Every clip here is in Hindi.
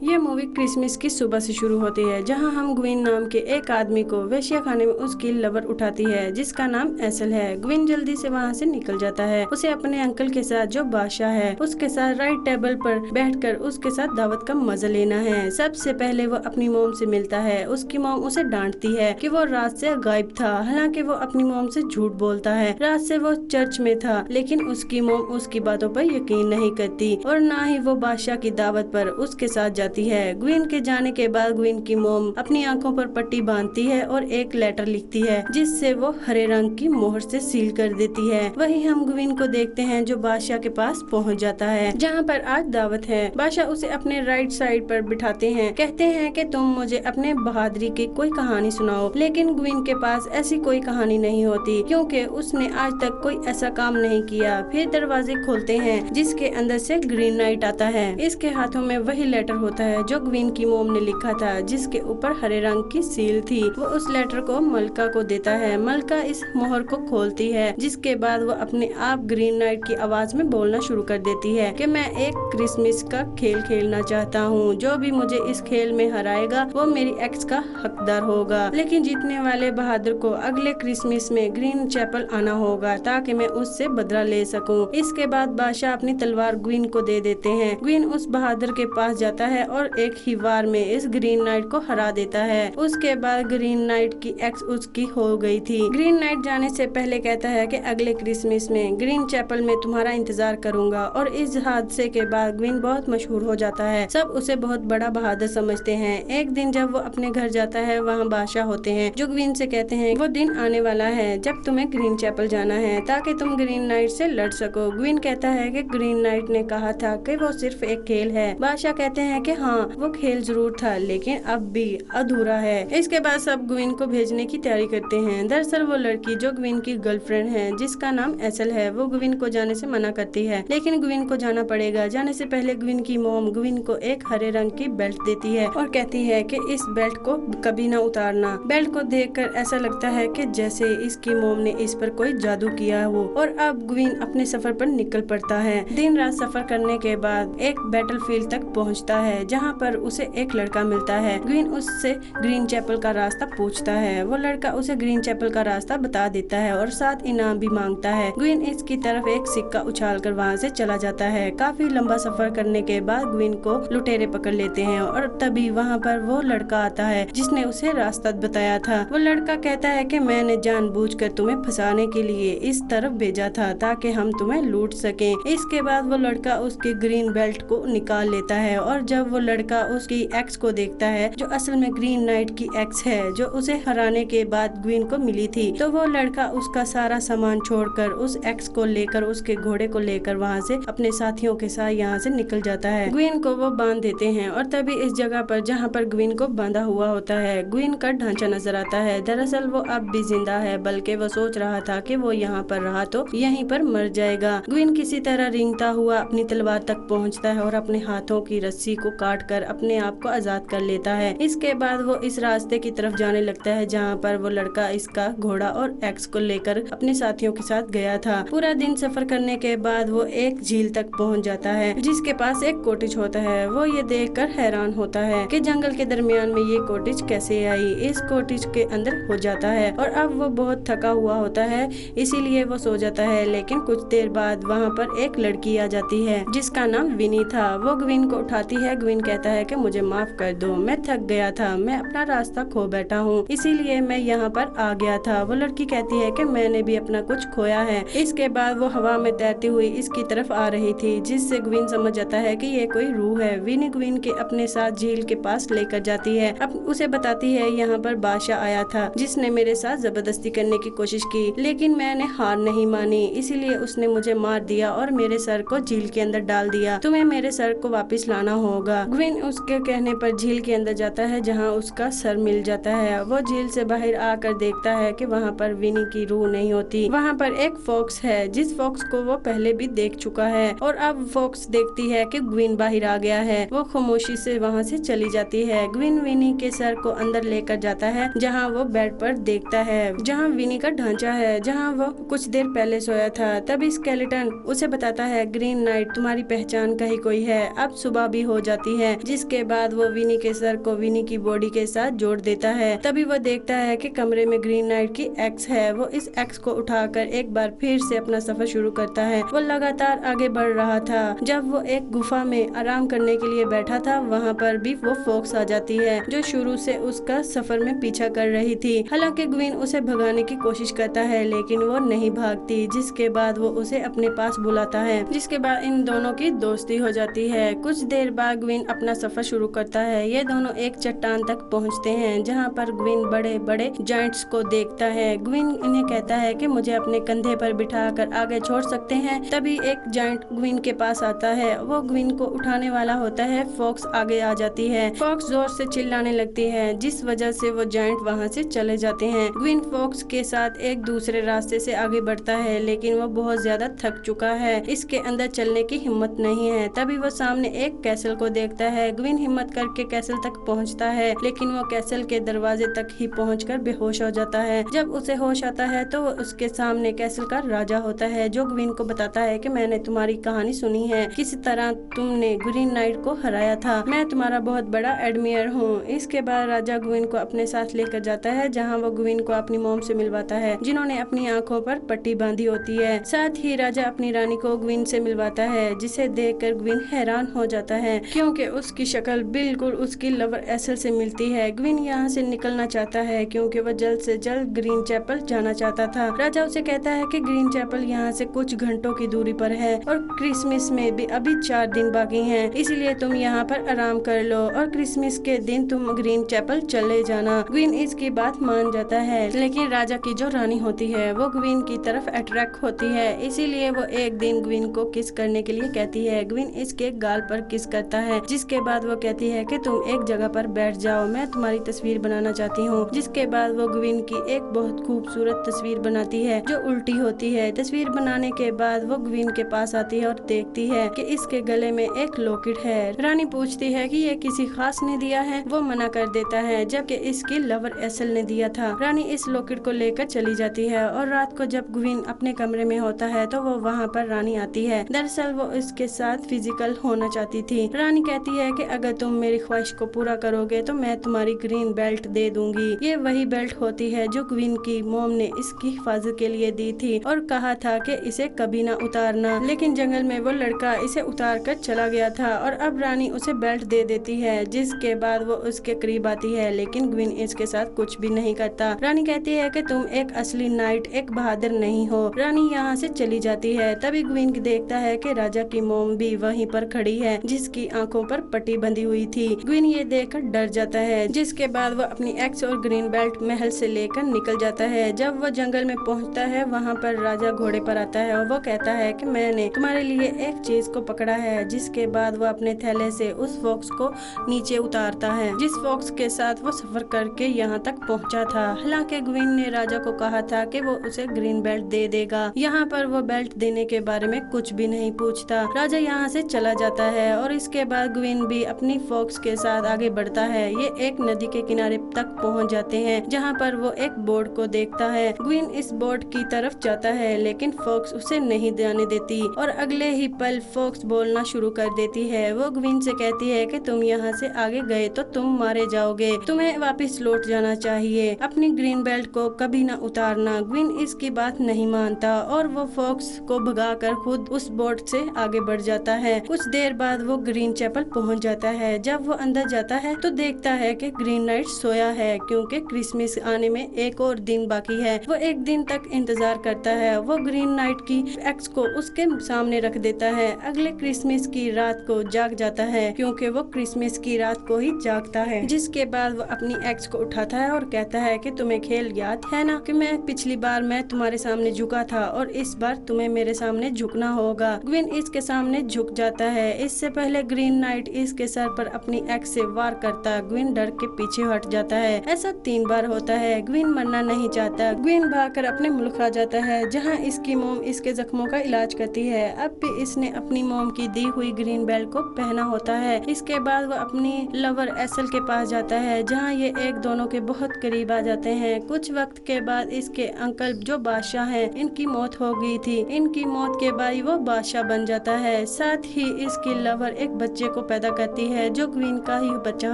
ये मूवी क्रिसमस की सुबह से शुरू होती है, जहां हम ग्विन नाम के एक आदमी को वेश्या खाने में उसकी लवर उठाती है जिसका नाम एसल है। ग्विन जल्दी से वहां से निकल जाता है। उसे अपने अंकल के साथ जो बादशाह है उसके साथ राइट टेबल पर बैठकर उसके साथ दावत का मजा लेना है। सबसे पहले वो अपनी मोम से मिलता है। उसकी मोम उसे डांटती है कि वो रात से गायब था, हालांकि वो अपनी मोम से झूठ बोलता है। रात से वो चर्च में था, लेकिन उसकी मोम उसकी बातों पर यकीन नहीं करती और ना ही वो बादशाह की दावत पर उसके साथ जाती है। ग्विन के जाने के बाद ग्विन की मोम अपनी आंखों पर पट्टी बांधती है और एक लेटर लिखती है जिससे वो हरे रंग की मोहर से सील कर देती है। वहीं हम ग्विन को देखते हैं जो बादशाह के पास पहुंच जाता है, जहां पर आज दावत है। बादशाह उसे अपने राइट साइड पर बिठाते हैं, कहते हैं कि तुम मुझे अपने बहादुरी की कोई कहानी सुनाओ। लेकिन ग्विन के पास ऐसी कोई कहानी नहीं होती क्योंकि उसने आज तक कोई ऐसा काम नहीं किया। फिर दरवाजे खोलते हैं जिसके अंदर से ग्रीन नाइट आता है। इसके हाथों में वही लेटर होता है जो ग्विन की मोम ने लिखा था, जिसके ऊपर हरे रंग की सील थी। वो उस लेटर को मलका को देता है। मलका इस मोहर को खोलती है, जिसके बाद वो अपने आप ग्रीन नाइट की आवाज में बोलना शुरू कर देती है कि मैं एक क्रिसमस का खेल खेलना चाहता हूँ। जो भी मुझे इस खेल में हराएगा वो मेरी एक्स का हकदार होगा, लेकिन जीतने वाले बहादुर को अगले क्रिसमस में ग्रीन चैपल आना होगा ताकि मैं उससे बदला ले सकूं। इसके बाद बादशाह अपनी तलवार ग्विन को दे देते हैं। ग्विन उस बहादुर के पास जाता है और एक ही वार में इस ग्रीन नाइट को हरा देता है। उसके बाद ग्रीन नाइट की एक्स उसकी हो गई थी। ग्रीन नाइट जाने से पहले कहता है कि अगले क्रिसमस में ग्रीन चैपल में तुम्हारा इंतजार करूंगा। और इस हादसे के बाद ग्विन बहुत मशहूर हो जाता है। सब उसे बहुत बड़ा बहादुर समझते हैं। एक दिन जब वो अपने घर जाता है, वहाँ बादशाह होते हैं जो ग्विन से कहते हैं वो दिन आने वाला है जब तुम्हें ग्रीन चैपल जाना है ताकि तुम ग्रीन नाइट से लड़ सको। ग्विन कहता है कि ग्रीन नाइट ने कहा था कि वो सिर्फ एक खेल है। बादशाह कहते हैं कि हाँ, वो खेल जरूर था लेकिन अब भी अधूरा है। इसके बाद सब ग्विन को भेजने की तैयारी करते हैं। दरअसल वो लड़की जो ग्विन की गर्लफ्रेंड है जिसका नाम एसल है, वो ग्विन को जाने से मना करती है, लेकिन ग्विन को जाना पड़ेगा। जाने से पहले ग्विन की मोम ग्विन को एक हरे रंग की बेल्ट देती है और कहती है कि इस बेल्ट को कभी ना उतारना। बेल्ट को देखकर ऐसा लगता है कि जैसे इसकी मोम ने इस पर कोई जादू किया हो। और अब ग्विन अपने सफर पर निकल पड़ता है। दिन रात सफर करने के बाद एक बैटलफील्ड तक पहुंचता है, जहां पर उसे एक लड़का मिलता है। ग्विन उससे ग्रीन चैपल का रास्ता पूछता है। वो लड़का उसे ग्रीन चैपल का रास्ता बता देता है और साथ इनाम भी मांगता है। ग्विन इसकी तरफ एक सिक्का उछालकर वहां से चला जाता है। काफी लंबा सफर करने के बाद ग्विन को लुटेरे पकड़ लेते हैं और तभी वहाँ पर वो लड़का आता है जिसने उसे रास्ता बताया था। वो लड़का कहता है कि मैंने जानबूझकर तुम्हें फंसाने के लिए इस तरफ भेजा था ताकि हम तुम्हें लूट सकें। इसके बाद वो लड़का उसकी ग्रीन बेल्ट को निकाल लेता है और जब वो लड़का उसकी एक्स को देखता है जो असल में ग्रीन नाइट की एक्स है जो उसे हराने के बाद ग्विन को मिली थी, तो वो लड़का उसका सारा सामान छोड़कर उस एक्स को लेकर उसके घोड़े को लेकर वहाँ से अपने साथियों के साथ यहाँ से निकल जाता है। ग्विन को वो बांध देते हैं और तभी इस जगह पर जहाँ पर ग्विन को बांधा हुआ होता है ग्विन का ढांचा नजर आता है। दरअसल वो अब भी जिंदा है, बल्कि वो सोच रहा था कि वो यहाँ पर रहा तो यहीं पर मर जाएगा। ग्विन किसी तरह रेंगता हुआ अपनी तलवार तक पहुँचता है और अपने हाथों की रस्सी को काट कर अपने आप को आजाद कर लेता है। इसके बाद वो इस रास्ते की तरफ जाने लगता है जहाँ पर वो लड़का इसका घोड़ा और एक्स को लेकर अपने साथियों के साथ गया था। पूरा दिन सफर करने के बाद वो एक झील तक पहुँच जाता है जिसके पास एक कॉटेज होता है। वो ये देखकर हैरान होता है कि जंगल के दरमियान में ये कॉटेज कैसे आई। इस कॉटेज के अंदर हो जाता है और अब वो बहुत थका हुआ होता है, इसीलिए वो सो जाता है। लेकिन कुछ देर बाद वहाँ पर एक लड़की आ जाती है जिसका नाम विनी था। वो ग्विन को उठाती है। ग्विन कहता है कि मुझे माफ कर दो, मैं थक गया था, मैं अपना रास्ता खो बैठा हूँ, इसीलिए मैं यहाँ पर आ गया था। वो लड़की कहती है कि मैंने भी अपना कुछ खोया है। इसके बाद वो हवा में तैरती हुई इसकी तरफ आ रही थी, जिससे ग्विन समझ जाता है कि ये कोई रूह है। विनी ग्विन के अपने साथ झील के पास लेकर जाती है। अब उसे बताती है यहाँ पर बादशाह आया था जिसने मेरे साथ जबरदस्ती करने की कोशिश की, लेकिन मैंने हार नहीं मानी, इसीलिए उसने मुझे मार दिया और मेरे सर को झील के अंदर डाल दिया। तुम्हें मेरे सर को वापस लाना होगा। ग्विन उसके कहने पर झील के अंदर जाता है जहाँ उसका सर मिल जाता है। वो झील से बाहर आकर देखता है कि वहाँ पर विनी की रूह नहीं होती। वहाँ पर एक फॉक्स है जिस फॉक्स को वो पहले भी देख चुका है और अब फॉक्स देखती है कि ग्विन बाहर आ गया है। वो खामोशी से वहाँ से चली जाती है। ग्विन विनी के सर को अंदर लेकर जाता है जहाँ वो बेड पर देखता है जहाँ विनी का ढांचा है जहाँ वो कुछ देर पहले सोया था। तभी स्केलेटन उसे बताता है ग्रीन नाइट तुम्हारी पहचान कहीं कोई है। अब सुबह भी हो जाती लगती है, जिसके बाद वो विनी के सर को विनी की बॉडी के साथ जोड़ देता है। तभी वो देखता है कि कमरे में ग्रीन नाइट की एक्स है। वो इस एक्स को उठाकर एक बार फिर से अपना सफर शुरू करता है। वो लगातार आगे बढ़ रहा था। जब वो एक गुफा में आराम करने के लिए बैठा था, वहाँ पर भी वो फॉक्स आ जाती है, जो शुरू से उसका सफर में पीछा कर रही थी। हालांकि ग्विन उसे भगाने की कोशिश करता है, लेकिन वो नहीं भागती, जिसके बाद वो उसे अपने पास बुलाता है, जिसके बाद इन दोनों की दोस्ती हो जाती है। कुछ देर बाद ग्विन अपना सफर शुरू करता है। ये दोनों एक चट्टान तक पहुँचते हैं, जहाँ पर ग्विन बड़े बड़े जायंट्स को देखता है। ग्विन इन्हें कहता है कि मुझे अपने कंधे पर बिठाकर आगे छोड़ सकते हैं। तभी एक जायंट ग्विन के पास आता है। वो ग्विन को उठाने वाला होता है। फॉक्स आगे आ जाती है। फॉक्स जोर से चिल्लाने लगती है, जिस वजह से वो जायंट वहाँ से चले जाते हैं। ग्विन फॉक्स के साथ एक दूसरे रास्ते से आगे बढ़ता है, लेकिन वो बहुत ज्यादा थक चुका है। इसके अंदर चलने की हिम्मत नहीं है। तभी वो सामने एक कैसल को देखता है। ग्विन हिम्मत करके कैसल तक पहुँचता है, लेकिन वो कैसल के दरवाजे तक ही पहुँचकर बेहोश हो जाता है। जब उसे होश आता है तो वो उसके सामने कैसल का राजा होता है, जो ग्विन को बताता है कि मैंने तुम्हारी कहानी सुनी है, किस तरह तुमने ग्रीन नाइट को हराया था। मैं तुम्हारा बहुत बड़ा एडमियर हूँ। इसके बाद राजा ग्विन को अपने साथ लेकर जाता है, जहाँ वो ग्विन को अपनी मॉम से मिलवाता है, जिन्होंने अपनी आंखों पर पट्टी बांधी होती है। साथ ही राजा अपनी रानी को ग्विन से मिलवाता है, जिसे देखकर ग्विन हैरान हो जाता है, क्योंकि उसकी शक्ल बिल्कुल उसकी लवर एसल से मिलती है। ग्विन यहाँ से निकलना चाहता है, क्योंकि वह जल्द से जल्द ग्रीन चैपल जाना चाहता था। राजा उसे कहता है कि ग्रीन चैपल यहाँ से कुछ घंटों की दूरी पर है और क्रिसमस में भी अभी 4 दिन बाकी हैं, इसलिए तुम यहाँ पर आराम कर लो और क्रिसमस के दिन तुम ग्रीन चैपल चले जाना। ग्विन इसकी बात मान जाता है, लेकिन राजा की जो रानी होती है वो ग्विन की तरफ अट्रैक्ट होती है, इसीलिए वो एक दिन ग्विन को किस करने के लिए कहती है। ग्विन इसके गाल पर किस करता है, जिसके बाद वो कहती है कि तुम एक जगह पर बैठ जाओ, मैं तुम्हारी तस्वीर बनाना चाहती हूँ। जिसके बाद वो ग्विन की एक बहुत खूबसूरत तस्वीर बनाती है, जो उल्टी होती है। तस्वीर बनाने के बाद वो ग्विन के पास आती है और देखती है कि इसके गले में एक लॉकेट है। रानी पूछती है कि ये किसी खास ने दिया है। वो मना कर देता है, जबकि इसकी लवर एसल ने दिया था। रानी इस लॉकेट को लेकर चली जाती है और रात को जब ग्विन अपने कमरे में होता है तो वो वहाँ पर रानी आती है। दरअसल वो इसके साथ फिजिकल होना चाहती थी। रानी कहती है कि अगर तुम मेरी ख्वाहिश को पूरा करोगे तो मैं तुम्हारी ग्रीन बेल्ट दे दूंगी। ये वही बेल्ट होती है जो ग्विन की मॉम ने इसकी हिफाजत के लिए दी थी और कहा था कि इसे कभी ना उतारना, लेकिन जंगल में वो लड़का इसे उतार कर चला गया था और अब रानी उसे बेल्ट दे देती है। जिसके बाद वो उसके करीब आती है, लेकिन ग्विन इसके साथ कुछ भी नहीं करता। रानी कहती है कि तुम एक असली नाइट, एक बहादुर नहीं हो। रानी यहाँ से चली जाती है। तभी ग्विन देखता है कि राजा की मॉम भी वहीं पर खड़ी है, जिसकी आंखों पर पट्टी बंधी हुई थी। ग्विन ये देखकर डर जाता है, जिसके बाद वो अपनी एक्स और ग्रीन बेल्ट महल से लेकर निकल जाता है। जब वो जंगल में पहुंचता है, वहाँ पर राजा घोड़े पर आता है और वो कहता है कि मैंने तुम्हारे लिए एक चीज को पकड़ा है। जिसके बाद वो अपने थैले से उस फॉक्स को नीचे उतारता है, जिस फॉक्स के साथ वो सफर करके यहाँ तक पहुँचा था। हालांकि ग्विन ने राजा को कहा था कि वो उसे ग्रीन बेल्ट दे देगा। यहाँ पर वो बेल्ट देने के बारे में कुछ भी नहीं पूछता। राजा यहाँ से चला जाता है और इसके बाद ग्विन भी अपनी फॉक्स के साथ आगे बढ़ता है। ये एक नदी के किनारे तक पहुँच जाते हैं, जहाँ पर वो एक बोर्ड को देखता है। ग्विन इस बोर्ड की तरफ जाता है, लेकिन फॉक्स उसे नहीं जाने देती और अगले ही पल फॉक्स बोलना शुरू कर देती है। वो ग्विन से कहती है कि तुम यहाँ से आगे गए तो तुम मारे जाओगे, तुम्हें वापस लौट जाना चाहिए, अपनी ग्रीन बेल्ट को कभी ना उतारना। ग्विन इसकी बात नहीं मानता और वो फॉक्स को भगाकर खुद उस बोर्ड से आगे बढ़ जाता है। कुछ देर बाद वो ग्रीन चैपल पहुँच जाता है। जब वो अंदर जाता है तो देखता है कि ग्रीन नाइट सोया है, क्योंकि क्रिसमस आने में एक और दिन बाकी है। वो एक दिन तक इंतजार करता है। वो ग्रीन नाइट की एक्स को उसके सामने रख देता है। अगले क्रिसमस की रात को जाग जाता है, क्योंकि वो क्रिसमस की रात को ही जागता है। जिसके बाद वो अपनी एक्स को उठाता है और कहता है कि तुम्हें खेल याद है ना कि मैं पिछली बार मैं तुम्हारे सामने झुका था और इस बार तुम्हें मेरे सामने झुकना होगा। ग्विन इसके सामने झुक जाता है। इससे पहले ग्रीन नाइट इसके सर पर अपनी एक्स से वार करता, ग्विन डर के पीछे हट जाता जाता है। ऐसा 3 बार होता है। ग्वीन मरना नहीं चाहता। ग्वीन भागकर अपने मुल्क आ जाता है, जहाँ इसकी मोम इसके जख्मों का इलाज करती है। अब भी इसने अपनी मोम की दी हुई ग्रीन बेल्ट को पहना होता है। इसके बाद वो अपनी लवर एसल के पास जाता है, जहाँ ये एक दोनों के बहुत करीब आ जाते हैं। कुछ वक्त के बाद इसके अंकल जो बादशाह हैं, इनकी मौत हो गई थी। इनकी मौत के बाद वो बादशाह बन जाता है। साथ ही इसकी लवर एक बच्चे को पैदा करती है, जो ग्वीन का ही बच्चा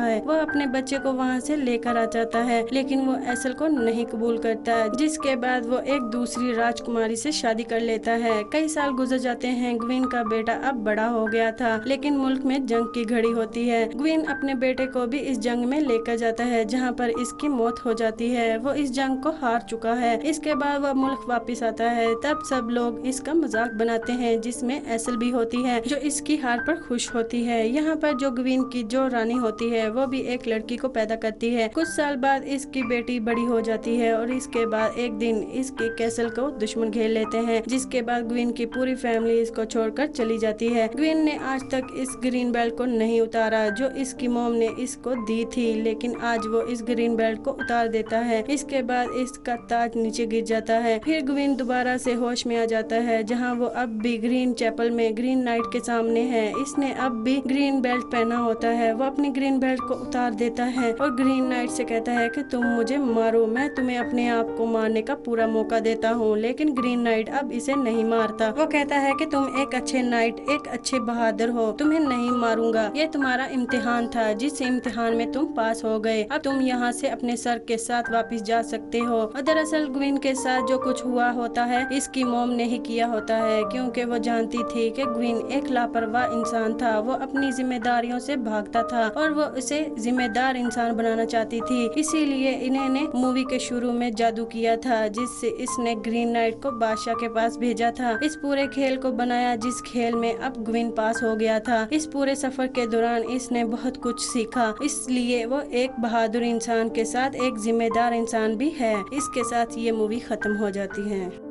है। वो अपने बच्चे को वहाँ से लेकर आ जाता है, लेकिन वो एसल को नहीं कबूल करता, जिसके बाद वो एक दूसरी राजकुमारी से शादी कर लेता है। कई साल गुजर जाते हैं। ग्वीन का बेटा अब बड़ा हो गया था, लेकिन मुल्क में जंग की घड़ी होती है। ग्वीन अपने बेटे को भी इस जंग में लेकर जाता है, जहाँ पर इसकी मौत हो जाती है। वो इस जंग को हार चुका है। इसके बाद वह मुल्क वापस आता है। तब सब लोग इसका मजाक बनाते हैं, जिसमें एसल भी होती है, जो इसकी हार पर खुश होती है। यहाँ पर जो ग्वीन की जो रानी होती है, वो भी एक लड़की को पैदा करती है। कुछ साल बाद इसकी बेटी बड़ी हो जाती है, और इसके बाद एक दिन इसके कैसल को दुश्मन घेर लेते हैं, जिसके बाद ग्वीन की पूरी फैमिली इसको छोड़कर चली जाती है। ग्वीन ने आज तक इस ग्रीन बेल्ट को नहीं उतारा, जो इसकी मोम ने इसको दी थी, लेकिन आज वो इस ग्रीन बेल्ट को उतार देता है। इसके बाद इसका ताज नीचे गिर जाता है। फिर ग्वीन दोबारा से होश में आ जाता है, जहाँ वो अब भी ग्रीन चैपल में ग्रीन नाइट के सामने है। इसने अब भी ग्रीन बेल्ट पहना होता है। वो अपनी ग्रीन बेल्ट को उतार देता है और ग्रीन नाइट से कहता है कि तुम मुझे मारो, मैं तुम्हें अपने आप को मारने का पूरा मौका देता हूँ। लेकिन ग्रीन नाइट अब इसे नहीं मारता। वो कहता है कि तुम एक अच्छे नाइट, एक अच्छे बहादुर हो, तुम्हें नहीं मारूंगा। ये तुम्हारा इम्तिहान था, जिस इम्तिहान में तुम पास हो गए। अब तुम यहाँ से अपने सर के साथ वापस जा सकते हो। और दरअसल ग्वीन के साथ जो कुछ हुआ होता है, इसकी मोम ने ही किया होता है, क्योंकि वो जानती थी कि ग्वीन एक लापरवाह इंसान था। वो अपनी जिम्मेदारियों से भागता था और वो उसे जिम्मेदार इंसान बनाना चाहती थी। इसीलिए इन्होंने मूवी के शुरू में जादू किया था, जिससे इसने ग्रीन नाइट को बादशाह के पास भेजा था। इस पूरे खेल को बनाया, जिस खेल में अब ग्वीन पास हो गया था। इस पूरे सफर के दौरान इसने बहुत कुछ सीखा, इसलिए वो एक बहादुर इंसान के साथ एक जिम्मेदार इंसान भी है। इसके साथ ये मूवी खत्म हो जाती है।